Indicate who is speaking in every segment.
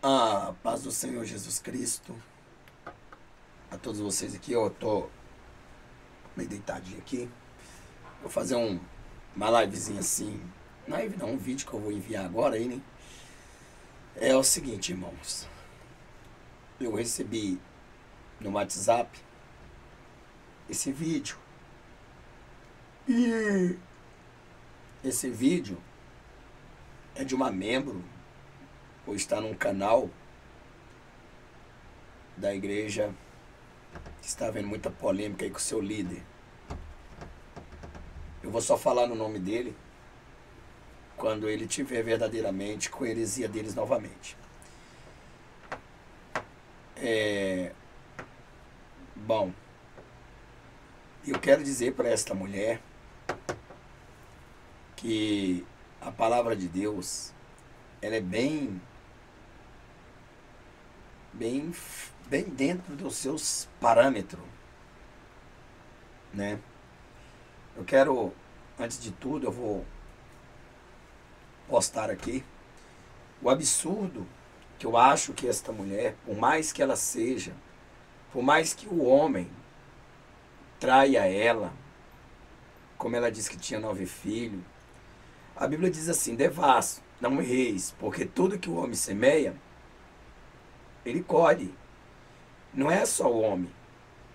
Speaker 1: A paz do Senhor Jesus Cristo a todos vocês aqui. Eu tô meio deitadinho aqui. Vou fazer uma livezinha assim. Live não, um vídeo que eu vou enviar agora aí, né? É o seguinte, irmãos. Eu recebi no WhatsApp esse vídeo. E esse vídeo é de uma membro, ou está num canal da igreja que está havendo muita polêmica aí com o seu líder. Eu vou só falar no nome dele quando ele tiver verdadeiramente com a heresia deles novamente. Bom, eu quero dizer para esta mulher que a palavra de Deus, ela é bem dentro dos seus parâmetros, né? Eu quero, antes de tudo, eu vou postar aqui o absurdo que eu acho que esta mulher, por mais que ela seja, por mais que o homem traia ela, como ela disse que tinha 9 filhos, a Bíblia diz assim: devasso, não erreis, porque tudo que o homem semeia, ele colhe. Não é só o homem,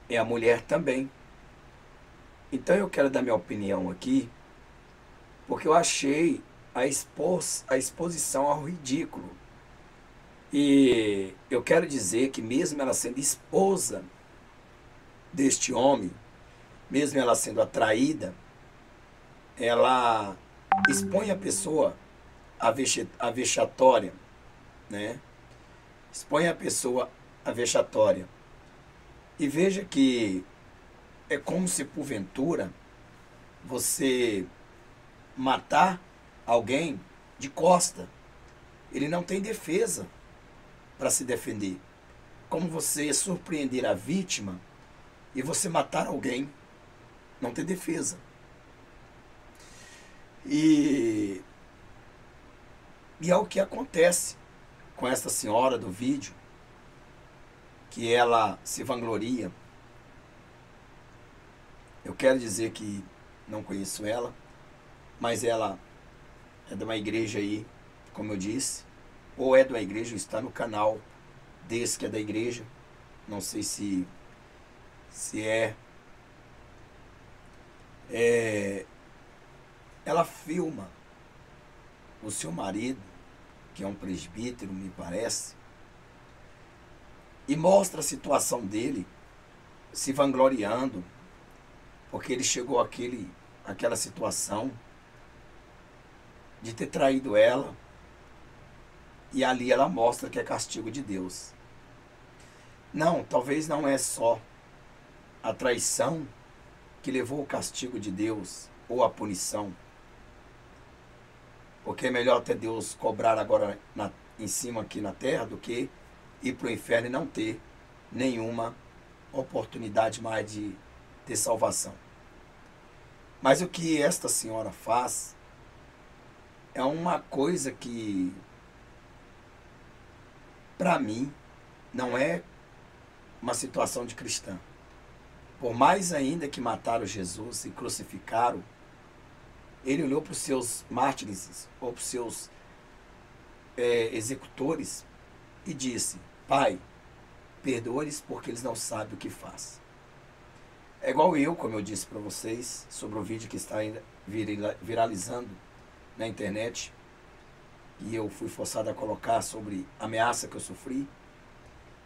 Speaker 1: é a mulher também. Então eu quero dar minha opinião aqui, porque eu achei a exposição ao ridículo. E eu quero dizer que mesmo ela sendo esposa deste homem, mesmo ela sendo atraída, ela expõe a pessoa à vexatória, né? Expõe a pessoa à vexatória. E veja que é como se porventura você matar alguém de costa. Ele não tem defesa para se defender. Como você surpreender a vítima e você matar alguém, não tem defesa. E é o que acontece com esta senhora do vídeo, que ela se vangloria. Eu quero dizer que não conheço ela, mas ela é de uma igreja aí, como eu disse, ou é de uma igreja, ou está no canal desse que é da igreja, não sei se ela filma o seu marido, que é um presbítero, me parece, e mostra a situação dele se vangloriando, porque ele chegou àquela situação de ter traído ela, e ali ela mostra que é castigo de Deus. Não, talvez não é só a traição que levou o castigo de Deus, ou a punição, porque é melhor ter Deus cobrar agora em cima aqui na terra do que ir para o inferno e não ter nenhuma oportunidade mais de ter salvação. Mas o que esta senhora faz é uma coisa que, para mim, não é uma situação de cristã. Por mais ainda que mataram Jesus e crucificaram, ele olhou para os seus mártires, ou para os seus executores, e disse: Pai, perdoa-lhes porque eles não sabem o que faz. É igual eu, como eu disse para vocês, sobre o vídeo que está viralizando na internet, e eu fui forçado a colocar sobre a ameaça que eu sofri.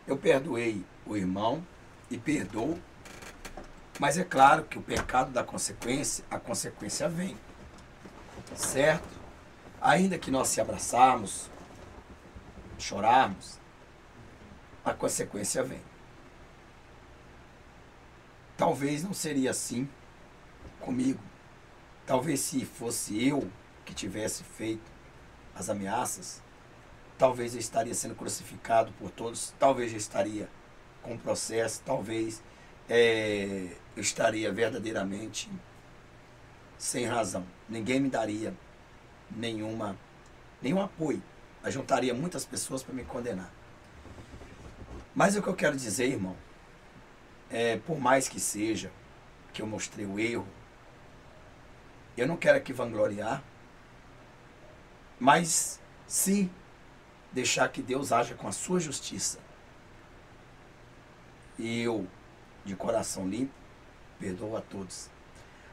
Speaker 1: Eu perdoei o irmão e perdoo, mas é claro que o pecado da consequência, a consequência vem, certo? Ainda que nós se abraçarmos, chorarmos, a consequência vem. Talvez não seria assim comigo. Talvez se fosse eu que tivesse feito as ameaças, talvez eu estaria sendo crucificado por todos, talvez eu estaria com processo, talvez eu estaria verdadeiramente sem razão. Ninguém me daria nenhum apoio. Ajuntaria muitas pessoas para me condenar. Mas o que eu quero dizer, irmão, por mais que seja que eu mostrei o erro, eu não quero aqui vangloriar, mas sim deixar que Deus haja com a sua justiça. E eu, de coração limpo, perdoo a todos.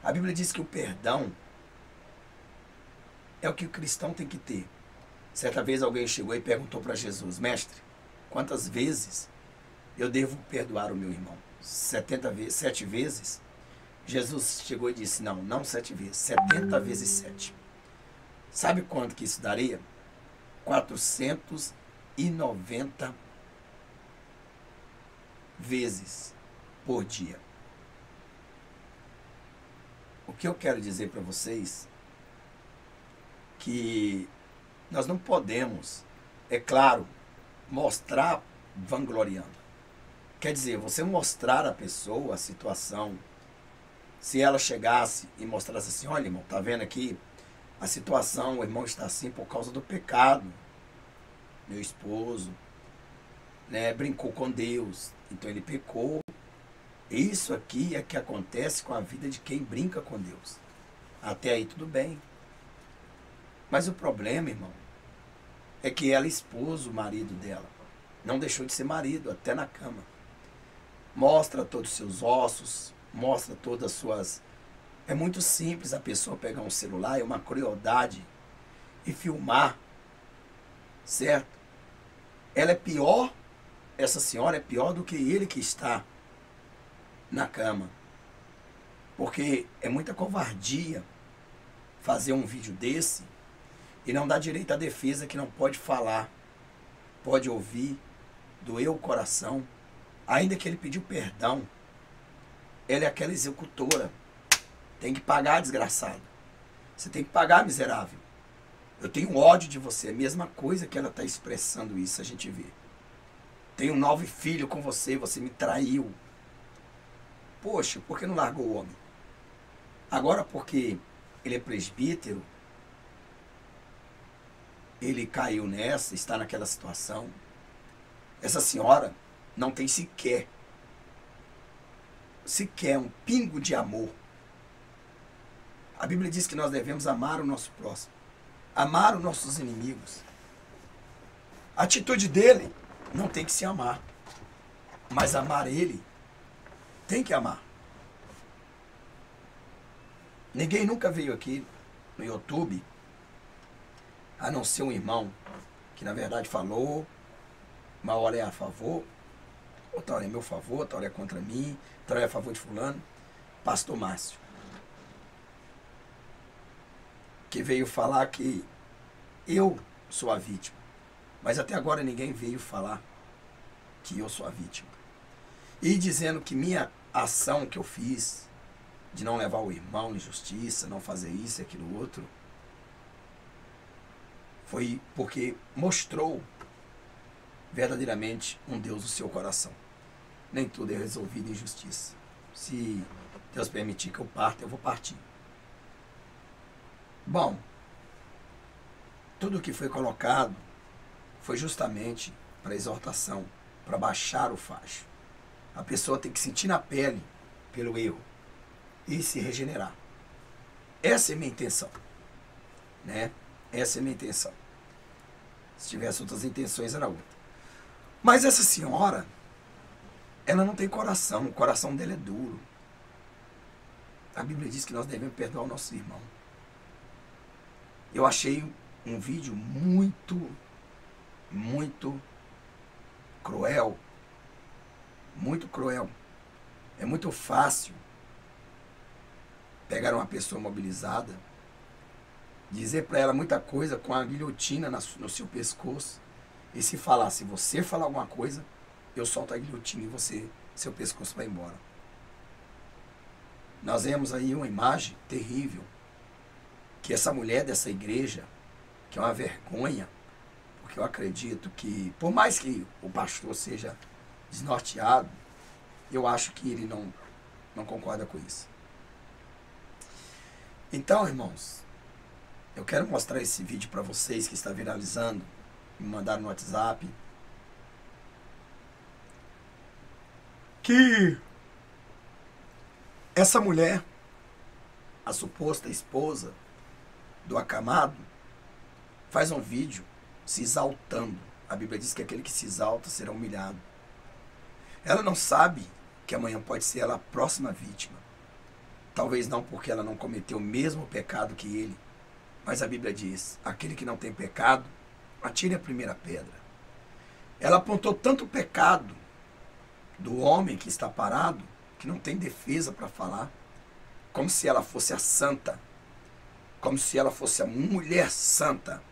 Speaker 1: A Bíblia diz que o perdão é o que o cristão tem que ter. Certa vez alguém chegou e perguntou para Jesus: mestre, quantas vezes eu devo perdoar o meu irmão? 70 vezes, 7 vezes? Jesus chegou e disse: não 7 vezes, 70 vezes 7. Sabe quanto que isso daria? 490 vezes por dia. O que eu quero dizer para vocês que nós não podemos, é claro, mostrar vangloriando. Quer dizer, você mostrar a pessoa, a situação, se ela chegasse e mostrasse assim: olha, irmão, tá vendo aqui a situação, o irmão está assim por causa do pecado. Meu esposo, né, brincou com Deus, então ele pecou. Isso aqui é que acontece com a vida de quem brinca com Deus. Até aí tudo bem. Mas o problema, irmão, é que ela expôs o marido dela. Não deixou de ser marido, até na cama. Mostra todos os seus ossos, mostra todas as suas... É muito simples a pessoa pegar um celular, é uma crueldade, e filmar, certo? Ela é pior, essa senhora é pior do que ele que está na cama. Porque é muita covardia fazer um vídeo desse e não dá direito à defesa, que não pode falar, pode ouvir, doer o coração. Ainda que ele pediu perdão, ela é aquela executora. Tem que pagar, desgraçado. Você tem que pagar, miserável. Eu tenho ódio de você. A mesma coisa que ela está expressando isso, a gente vê. Tenho 9 filhos com você, você me traiu. Poxa, por que não largou o homem? Agora porque ele é presbítero, ele caiu nessa, está naquela situação. Essa senhora não tem sequer um pingo de amor. A Bíblia diz que nós devemos amar o nosso próximo, amar os nossos inimigos. A atitude dele não tem que se amar, mas amar ele tem que amar. Ninguém nunca veio aqui no YouTube, a não ser um irmão que na verdade falou: uma hora é a favor, outra hora é meu favor, outra hora é contra mim, outra hora é a favor de fulano. Pastor Márcio, que veio falar que eu sou a vítima, mas até agora ninguém veio falar que eu sou a vítima. E dizendo que minha ação que eu fiz, de não levar o irmão em justiça, não fazer isso e aquilo outro, foi porque mostrou verdadeiramente um Deus no seu coração. Nem tudo é resolvido em justiça. Se Deus permitir que eu parta, eu vou partir. Bom, tudo que foi colocado foi justamente para exortação, para baixar o facho. A pessoa tem que sentir na pele pelo erro e se regenerar. Essa é a minha intenção, né? Essa é a minha intenção. Se tivesse outras intenções, era outra. Mas essa senhora, ela não tem coração. O coração dela é duro. A Bíblia diz que nós devemos perdoar o nosso irmão. Eu achei um vídeo muito cruel. Muito cruel. É muito fácil pegar uma pessoa mobilizada, dizer para ela muita coisa com a guilhotina no seu pescoço, e se você falar alguma coisa, eu solto a guilhotina e seu pescoço vai embora. Nós vemos aí uma imagem terrível, que essa mulher dessa igreja, que é uma vergonha, porque eu acredito que, por mais que o pastor seja desnorteado, eu acho que ele não concorda com isso. Então, irmãos, eu quero mostrar esse vídeo para vocês que está viralizando, me mandaram no WhatsApp. que essa mulher, a suposta esposa do acamado, faz um vídeo se exaltando. A Bíblia diz que aquele que se exalta será humilhado. Ela não sabe que amanhã pode ser ela a próxima vítima. Talvez não porque ela não cometeu o mesmo pecado que ele. Mas a Bíblia diz, aquele que não tem pecado, atire a primeira pedra. Ela apontou tanto o pecado do homem que está parado, que não tem defesa para falar, como se ela fosse a santa, como se ela fosse a mulher santa.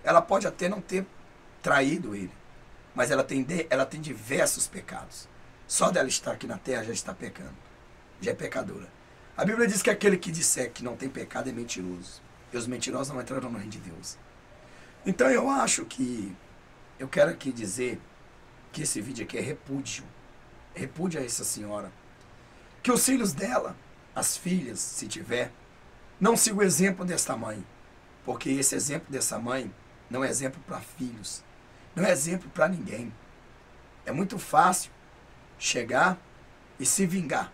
Speaker 1: Ela pode até não ter traído ele, mas ela tem diversos pecados. Só dela estar aqui na terra já está pecando, já é pecadora. A Bíblia diz que aquele que disser que não tem pecado é mentiroso, e os mentirosos não entrarão no reino de Deus. Então eu acho que, eu quero aqui dizer que esse vídeo aqui é repúdio a essa senhora. Que os filhos dela, as filhas, se tiver, não sigam o exemplo desta mãe. Porque esse exemplo dessa mãe não é exemplo para filhos. Não é exemplo para ninguém. É muito fácil chegar e se vingar.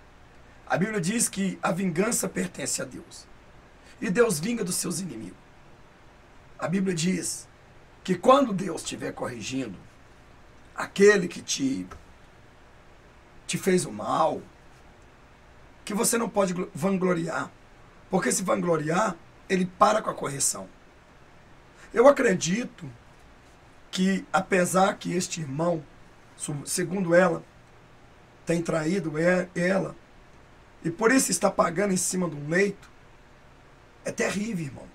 Speaker 1: A Bíblia diz que a vingança pertence a Deus. E Deus vinga dos seus inimigos. A Bíblia diz que quando Deus estiver corrigindo aquele que te fez o mal, que você não pode vangloriar. Porque se vangloriar, ele para com a correção. Eu acredito que, apesar que este irmão, segundo ela, tem traído ela, e por isso está pagando em cima de um leito, é terrível, irmão.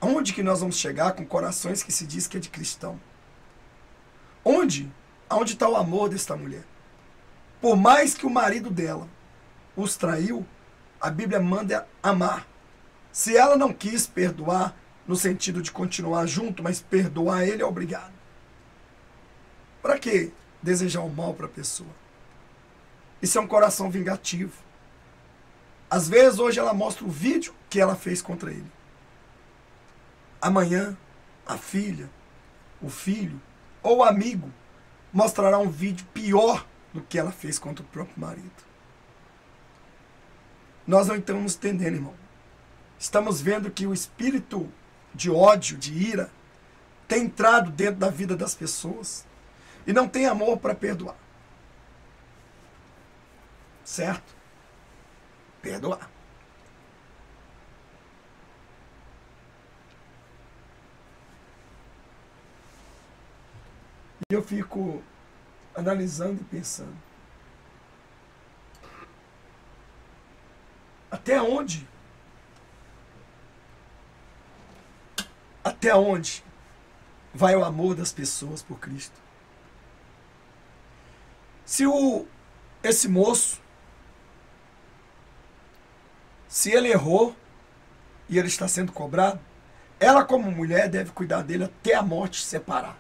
Speaker 1: Onde que nós vamos chegar com corações que se diz que é de cristão? Onde está o amor desta mulher? Por mais que o marido dela os traiu, a Bíblia manda amar. Se ela não quis perdoar, no sentido de continuar junto, mas perdoar ele é obrigado. Para que desejar o mal para a pessoa? Isso é um coração vingativo. Às vezes, hoje ela mostra o vídeo que ela fez contra ele. Amanhã, a filha, o filho ou o amigo mostrará um vídeo pior do que ela fez contra o próprio marido. Nós não estamos entendendo, irmão. Estamos vendo que o espírito de ódio, de ira, tem entrado dentro da vida das pessoas e não tem amor para perdoar. Certo? Perdoar. E eu fico analisando e pensando. Até onde? Até onde vai o amor das pessoas por Cristo? Se esse moço, se ele errou e ele está sendo cobrado, ela como mulher deve cuidar dele até a morte separar.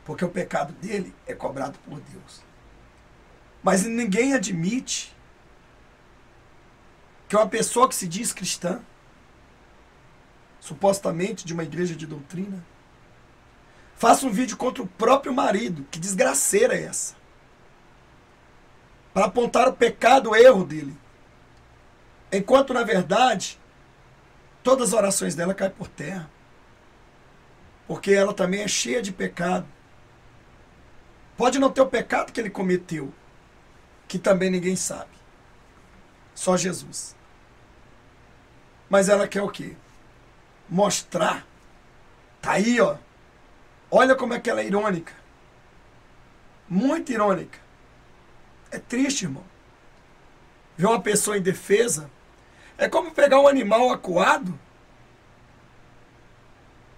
Speaker 1: Porque o pecado dele é cobrado por Deus. Mas ninguém admite que uma pessoa que se diz cristã, supostamente de uma igreja de doutrina, faça um vídeo contra o próprio marido. Que desgraceira é essa? Para apontar o pecado, o erro dele. Enquanto, na verdade, todas as orações dela caem por terra. Porque ela também é cheia de pecado. Pode não ter o pecado que ele cometeu, que também ninguém sabe. Só Jesus. Mas ela quer o quê? Mostrar. Tá aí, ó. Olha como é que ela é irônica. Muito irônica. É triste, irmão. Ver uma pessoa indefesa é como pegar um animal acuado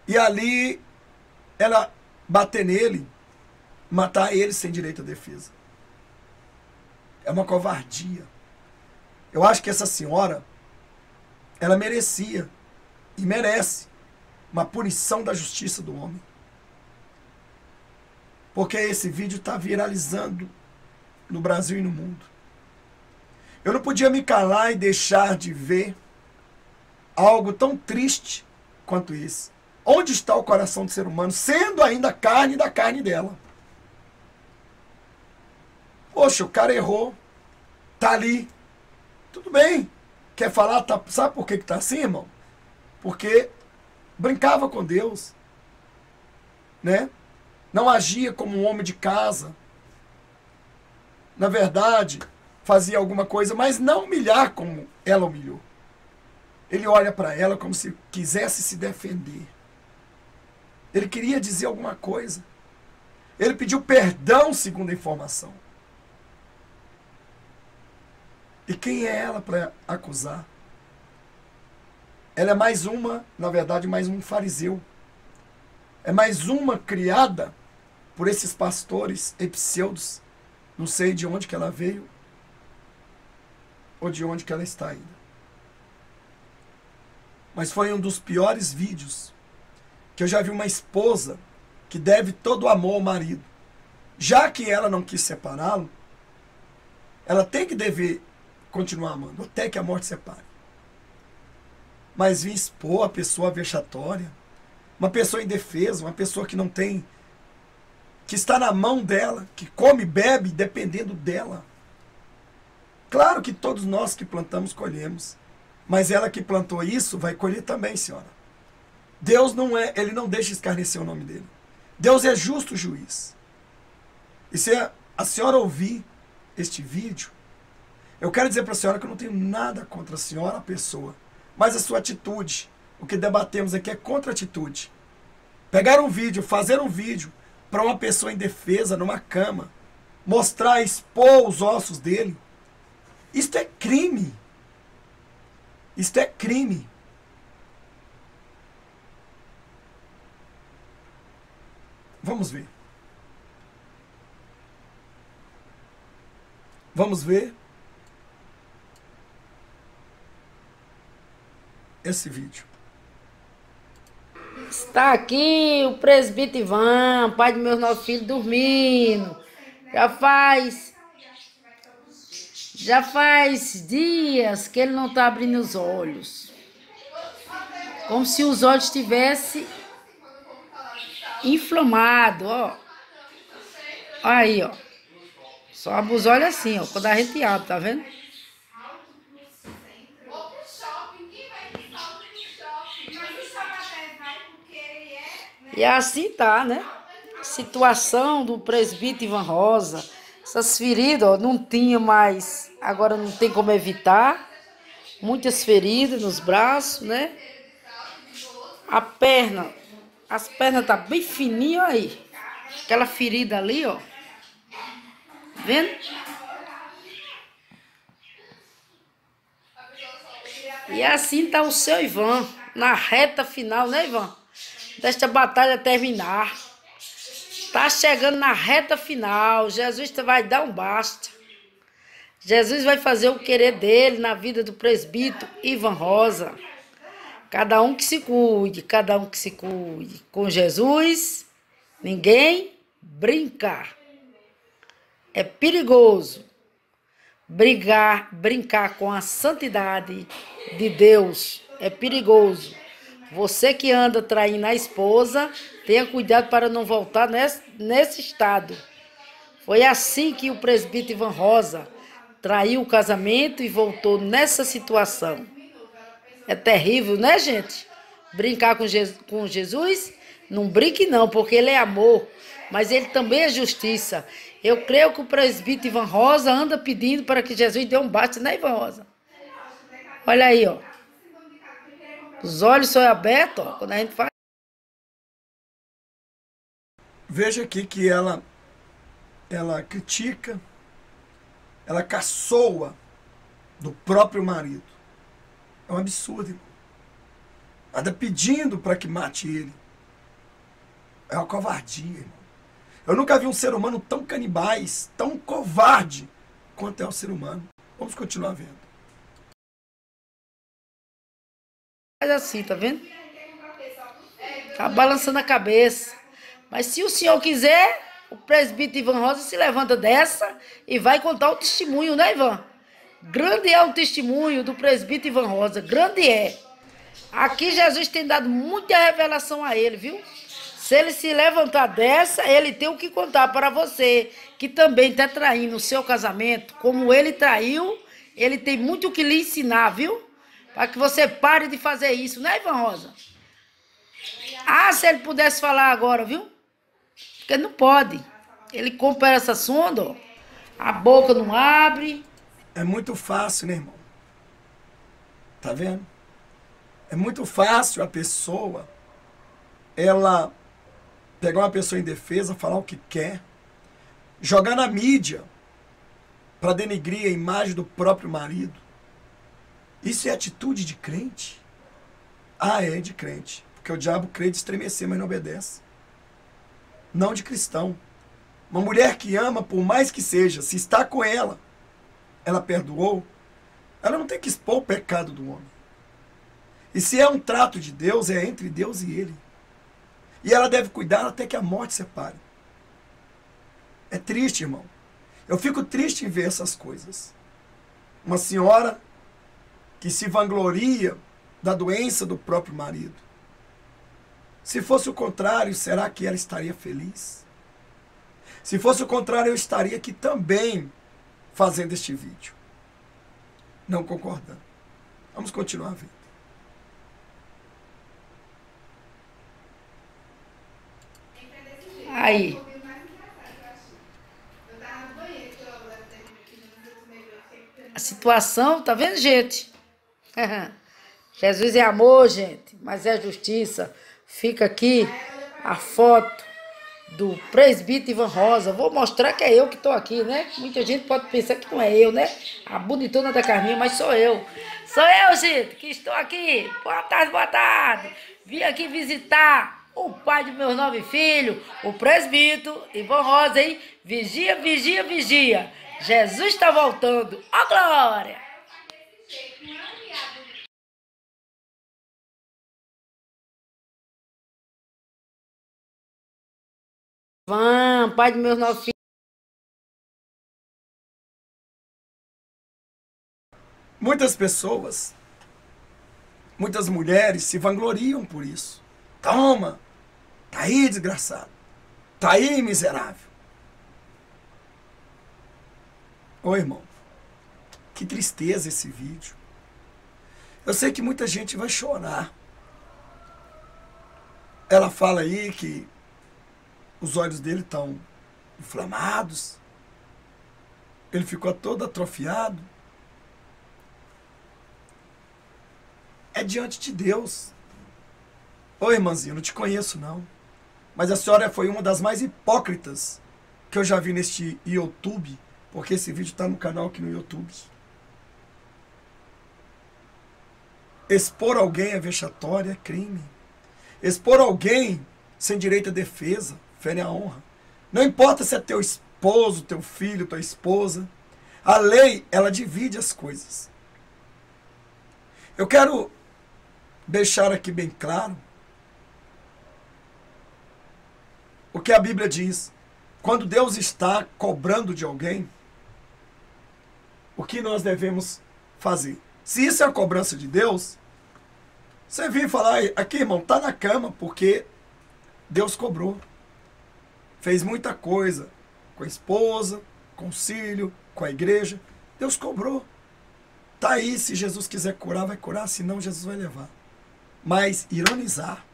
Speaker 1: e ali ela bater nele, matar ele sem direito à defesa. É uma covardia. Eu acho que essa senhora, ela merecia e merece uma punição da justiça do homem. Porque esse vídeo está viralizando no Brasil e no mundo. Eu não podia me calar e deixar de ver algo tão triste quanto isso. Onde está o coração do ser humano, sendo ainda carne da carne dela? Poxa, o cara errou. Tá ali. Tudo bem. Quer falar? Tá, sabe por que tá assim, irmão? Porque brincava com Deus. Né? Não agia como um homem de casa. Na verdade, fazia alguma coisa, mas não humilhar como ela humilhou. Ele olha para ela como se quisesse se defender. Ele queria dizer alguma coisa. Ele pediu perdão, segundo a informação. E quem é ela para acusar? Ela é mais uma, na verdade, mais um fariseu. É mais uma criada por esses pastores e pseudos. Não sei de onde que ela veio ou de onde que ela está ainda. Mas foi um dos piores vídeos que eu já vi uma esposa que deve todo o amor ao marido. Já que ela não quis separá-lo, ela tem que dever continuar amando, até que a morte separe. Mas vir expor a pessoa vexatória, uma pessoa indefesa, uma pessoa que não tem, que está na mão dela, que come e bebe dependendo dela. Claro que todos nós que plantamos colhemos, mas ela que plantou isso vai colher também, senhora. Deus não é, ele não deixa escarnecer o nome dele. Deus é justo juiz. E se a senhora ouvir este vídeo, eu quero dizer para a senhora que eu não tenho nada contra a senhora, a pessoa, mas a sua atitude. O que debatemos aqui é contra a atitude. Pegar um vídeo, fazer um vídeo para uma pessoa indefesa numa cama, mostrar, expor os ossos dele, isto é crime. Isto é crime. Vamos ver. Vamos ver esse vídeo.
Speaker 2: Está aqui o presbítero Ivan, pai dos meus 9 filhos, dormindo. Já faz dias que ele não está abrindo os olhos. Como se os olhos estivessem inflamados, ó. Aí, ó. Só abre os olhos assim, ó, quando a gente abre, tá vendo? E assim tá, né? Situação do presbítero Ivan Rosa. Essas feridas, ó, não tinha mais, agora não tem como evitar. Muitas feridas nos braços, né? A perna, as pernas tá bem fininhas aí. Aquela ferida ali, ó. Vendo? E assim tá o seu Ivan, na reta final, né, Ivan? Desta batalha terminar. Tá chegando na reta final. Jesus vai dar um basta. Jesus vai fazer o querer dele na vida do presbítero Ivan Rosa. Cada um que se cuide, cada um que se cuide. Com Jesus, ninguém brinca. É perigoso brincar com a santidade de Deus. É perigoso. Você que anda traindo a esposa, tenha cuidado para não voltar nesse estado. Foi assim que o presbítero Ivan Rosa traiu o casamento e voltou nessa situação. É terrível, né, gente? Brincar com Jesus? Não brinque não, porque ele é amor, mas ele também é justiça. Eu creio que o presbítero Ivan Rosa anda pedindo para que Jesus dê um basta, né, Ivan Rosa? Olha aí, ó. Os olhos são abertos, ó, quando a gente faz.
Speaker 1: Veja aqui que ela critica, ela caçoa do próprio marido. É um absurdo, irmão. Anda pedindo para que mate ele. É uma covardia, irmão. Eu nunca vi um ser humano tão canibais, tão covarde quanto é o ser humano. Vamos continuar vendo.
Speaker 2: Faz assim, tá vendo? Tá balançando a cabeça. Mas se o senhor quiser, o presbítero Ivan Rosa se levanta dessa e vai contar o testemunho, né, Ivan? Grande é o testemunho do presbítero Ivan Rosa, grande é. Aqui Jesus tem dado muita revelação a ele, viu? Se ele se levantar dessa, ele tem o que contar para você, que também está traindo o seu casamento, como ele traiu, ele tem muito o que lhe ensinar, viu? Para que você pare de fazer isso, né, Ivan Rosa? Ah, se ele pudesse falar agora, viu? Porque não pode. Ele compra essa sonda, ó, a boca não abre.
Speaker 1: É muito fácil, né, irmão? Tá vendo? É muito fácil a pessoa, ela pegar uma pessoa indefesa, falar o que quer, jogar na mídia para denegrir a imagem do próprio marido. Isso é atitude de crente? Ah, é de crente. Porque o diabo crê de estremecer, mas não obedece. Não de cristão. Uma mulher que ama, por mais que seja, se está com ela, ela perdoou, ela não tem que expor o pecado do homem. E se é um trato de Deus, é entre Deus e ele. E ela deve cuidar até que a morte separe. É triste, irmão. Eu fico triste em ver essas coisas. Uma senhora que se vangloria da doença do próprio marido. Se fosse o contrário, será que ela estaria feliz? Se fosse o contrário, eu estaria aqui também fazendo este vídeo. Não concordando. Vamos continuar vendo.
Speaker 2: Aí. A situação, tá vendo, gente? Jesus é amor, gente, mas é justiça. Fica aqui a foto do presbítero Ivan Rosa. Vou mostrar que é eu que estou aqui, né? Muita gente pode pensar que não é eu, né? A bonitona da Carminha, mas sou eu. Sou eu, gente, que estou aqui. Boa tarde, boa tarde. Vim aqui visitar o pai dos meus 9 filhos, o presbítero Ivan Rosa, hein? Vigia, vigia, vigia. Jesus está voltando. Ó, glória! Pai dos meus 9 filhos.
Speaker 1: Muitas pessoas, muitas mulheres se vangloriam por isso. Toma! Tá aí, desgraçado. Tá aí, miserável. Ô, irmão, que tristeza esse vídeo. Eu sei que muita gente vai chorar. Ela fala aí que os olhos dele estão inflamados. Ele ficou todo atrofiado. É diante de Deus. Ô, irmãzinho, não te conheço, não. Mas a senhora foi uma das mais hipócritas que eu já vi neste YouTube, porque esse vídeo está no canal aqui no YouTube. Expor alguém é vexatória, é crime. Expor alguém sem direito à defesa, fere a honra. Não importa se é teu esposo, teu filho, tua esposa. A lei, ela divide as coisas. Eu quero deixar aqui bem claro o que a Bíblia diz. Quando Deus está cobrando de alguém, o que nós devemos fazer? Se isso é a cobrança de Deus, você vem falar, aqui, irmão, tá na cama, porque Deus cobrou. Fez muita coisa com a esposa, com o filho, com a igreja. Deus cobrou. Tá aí, se Jesus quiser curar, vai curar, senão Jesus vai levar. Mas ironizar,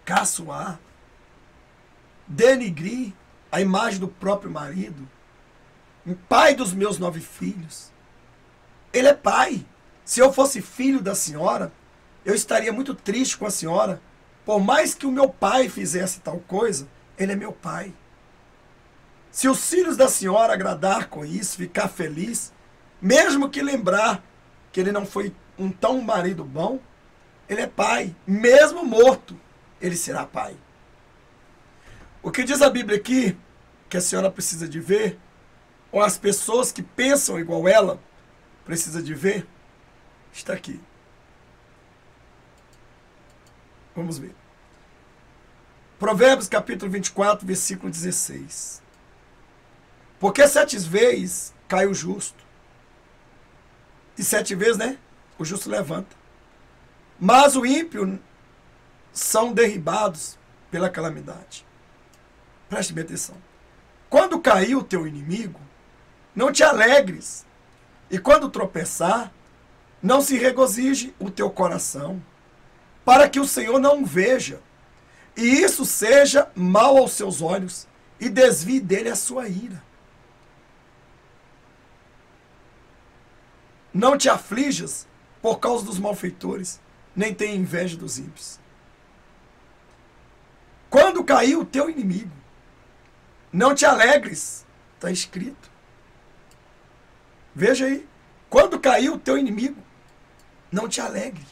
Speaker 1: caçoar, denigrir a imagem do próprio marido, pai dos meus 9 filhos. Ele é pai. Se eu fosse filho da senhora, eu estaria muito triste com a senhora. Por mais que o meu pai fizesse tal coisa, ele é meu pai. Se os filhos da senhora agradar com isso, ficar feliz, mesmo que lembrar que ele não foi um tão marido bom, ele é pai. Mesmo morto, ele será pai. O que diz a Bíblia aqui, que a senhora precisa de ver, ou as pessoas que pensam igual ela, precisa de ver, está aqui. Vamos ver. Provérbios capítulo 24, versículo 16. Porque 7 vezes cai o justo. E 7 vezes, né? O justo levanta. Mas o ímpio são derribados pela calamidade. Preste bem atenção. Quando cair o teu inimigo, não te alegres. E quando tropeçar, não se regozije o teu coração, para que o Senhor não o veja, e isso seja mal aos seus olhos, e desvie dele a sua ira. Não te aflijas por causa dos malfeitores, nem tenha inveja dos ímpios. Quando cair o teu inimigo, não te alegres, está escrito. Veja aí, quando cair o teu inimigo, não te alegre.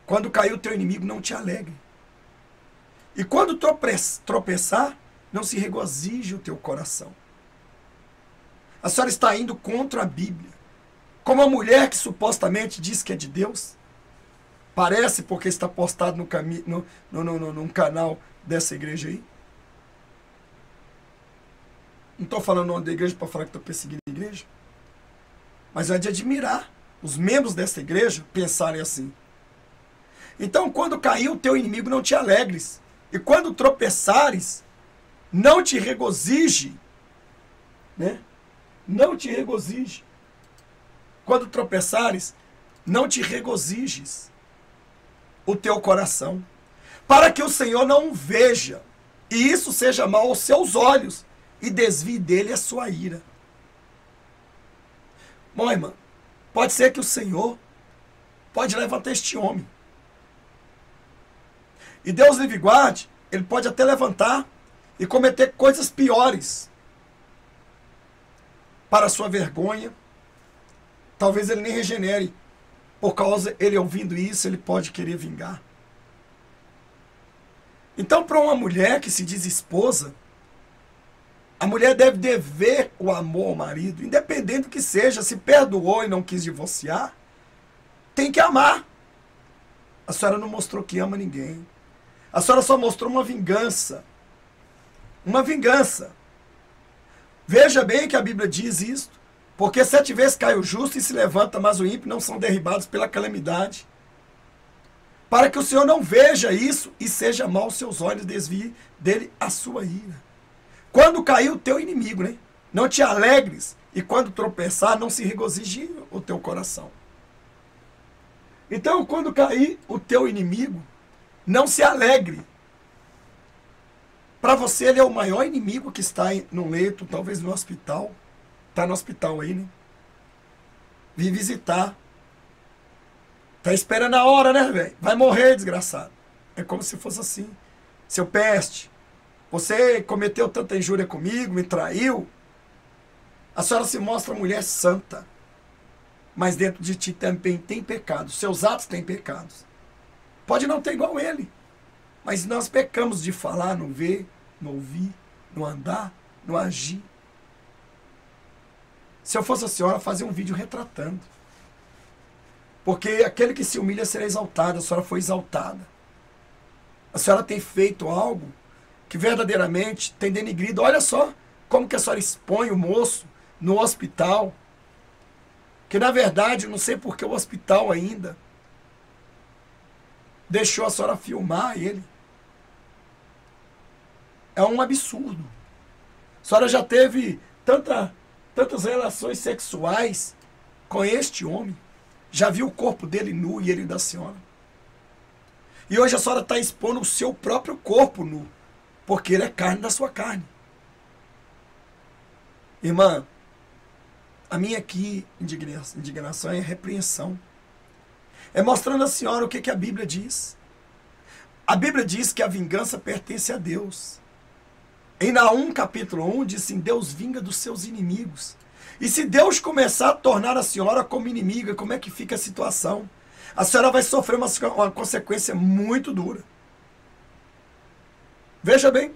Speaker 1: Quando cair o teu inimigo, não te alegre. E quando tropeçar, não se regozije o teu coração. A senhora está indo contra a Bíblia. Como a mulher que supostamente diz que é de Deus, parece porque está postado num canal dessa igreja aí. Não estou falando o nome da igreja para falar que estou perseguindo a igreja. Mas é de admirar os membros dessa igreja pensarem assim. Então, quando cair o teu inimigo, não te alegres. E quando tropeçares, não te regozije. Né? Não te regozije. Quando tropeçares, não te regozijes o teu coração, para que o Senhor não o veja, e isso seja mal aos seus olhos, e desvie dele a sua ira. Bom, irmã, pode ser que o Senhor pode levantar este homem. E Deus livre e guarde, ele pode até levantar e cometer coisas piores para a sua vergonha. Talvez ele nem regenere. Por causa, ele ouvindo isso, ele pode querer vingar. Então, para uma mulher que se diz esposa, a mulher deve dever o amor ao marido, independente do que seja, se perdoou e não quis divorciar, tem que amar. A senhora não mostrou que ama ninguém. A senhora só mostrou uma vingança. Uma vingança. Veja bem que a Bíblia diz isto. Porque 7 vezes cai o justo e se levanta, mas o ímpio não são derribados pela calamidade. Para que o Senhor não veja isso e seja mal aos seus olhos, desvie dele a sua ira. Quando cair o teu inimigo, né? Não te alegres, e quando tropeçar, não se regozije o teu coração. Então, quando cair o teu inimigo, não se alegre. Para você, ele é o maior inimigo que está no leito, talvez no hospital. Está no hospital aí, né? Vim visitar. Tá esperando a hora, né, velho? Vai morrer, desgraçado. É como se fosse assim. Seu peste, você cometeu tanta injúria comigo, me traiu. A senhora se mostra mulher santa. Mas dentro de ti também tem pecados. Seus atos têm pecados. Pode não ter igual ele. Mas nós pecamos de falar, não ver, não ouvir, não andar, não agir. Se eu fosse a senhora, fazia um vídeo retratando. Porque aquele que se humilha será exaltado. A senhora foi exaltada. A senhora tem feito algo que verdadeiramente tem denigrido. Olha só como que a senhora expõe o moço no hospital. Que na verdade, não sei por que o hospital ainda deixou a senhora filmar ele. É um absurdo. A senhora já teve tantas relações sexuais com este homem. Já viu o corpo dele nu e ele da senhora. E hoje a senhora está expondo o seu próprio corpo nu. Porque ele é carne da sua carne. Irmã, a minha aqui indignação é repreensão. É mostrando à senhora o que a Bíblia diz. A Bíblia diz que a vingança pertence a Deus. Em Naum capítulo 1 diz assim, Deus vinga dos seus inimigos. E se Deus começar a tornar a senhora como inimiga, como é que fica a situação? A senhora vai sofrer uma consequência muito dura. Veja bem.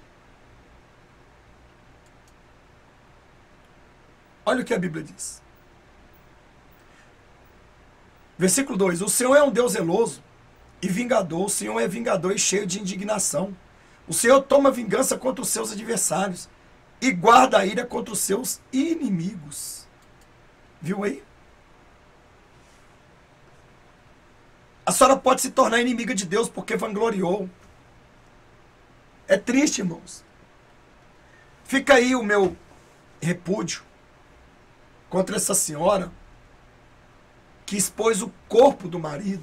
Speaker 1: Olha o que a Bíblia diz. Versículo 2. O Senhor é um Deus zeloso e vingador. O Senhor é vingador e cheio de indignação. O Senhor toma vingança contra os seus adversários e guarda a ira contra os seus inimigos. Viu aí? A senhora pode se tornar inimiga de Deus porque vangloriou. É triste, irmãos. Fica aí o meu repúdio contra essa senhora que expôs o corpo do marido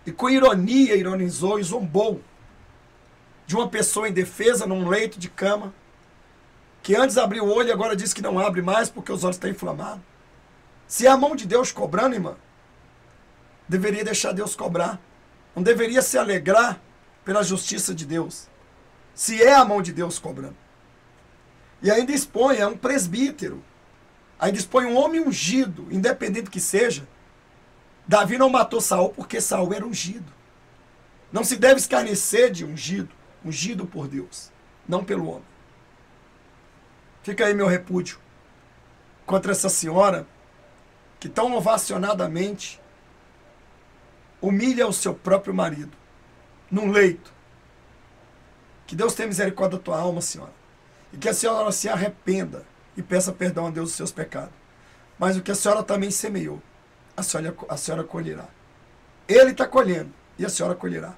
Speaker 1: e com ironia ironizou e zombou de uma pessoa indefesa num leito de cama que antes abriu o olho e agora diz que não abre mais porque os olhos estão inflamados. Se é a mão de Deus cobrando, irmã, deveria deixar Deus cobrar. Não deveria se alegrar pela justiça de Deus. Se é a mão de Deus cobrando. E ainda expõe, é um presbítero. Ainda expõe um homem ungido, independente que seja. Davi não matou Saul porque Saul era ungido. Não se deve escarnecer de ungido, ungido por Deus, não pelo homem. Fica aí meu repúdio contra essa senhora que tão ovacionadamente humilha o seu próprio marido num leito. Que Deus tenha misericórdia da tua alma, senhora. E que a senhora se arrependa e peça perdão a Deus dos seus pecados. Mas o que a senhora também semeou, a senhora colherá. Ele está colhendo e a senhora colherá.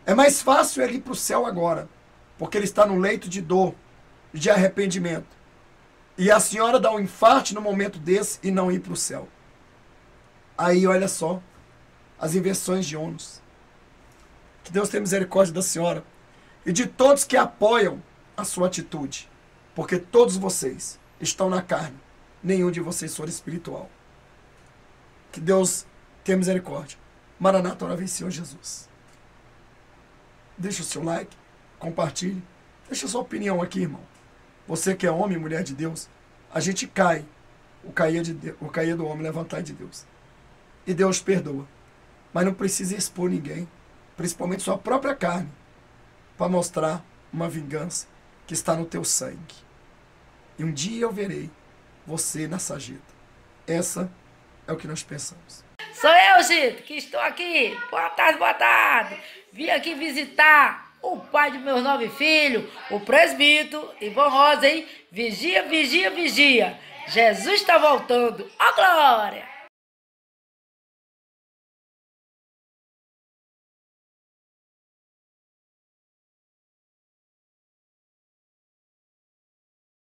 Speaker 1: É mais fácil ele ir para o céu agora, porque ele está no leito de dor, de arrependimento. E a senhora dá um infarte no momento desse e não ir para o céu. Aí, olha só, as inversões de ônus. Que Deus tenha misericórdia da senhora e de todos que apoiam a sua atitude, porque todos vocês estão na carne, nenhum de vocês for espiritual. Que Deus tenha misericórdia. Maranata, ora vem, Senhor Jesus. Deixa o seu like, compartilhe, deixa a sua opinião aqui, irmão. Você que é homem e mulher de Deus, a gente cai. O cair do homem, levantar de Deus. E Deus perdoa. Mas não precisa expor ninguém, principalmente sua própria carne, para mostrar uma vingança que está no teu sangue. E um dia eu verei você na sarjeta. Essa é o que nós pensamos.
Speaker 2: Sou eu, Gito, que estou aqui. Boa tarde, boa tarde. Vim aqui visitar o pai de meus 9 filhos, o presbítero Ivon Rosa, hein? Vigia, vigia, vigia. Jesus está voltando. Ó glória!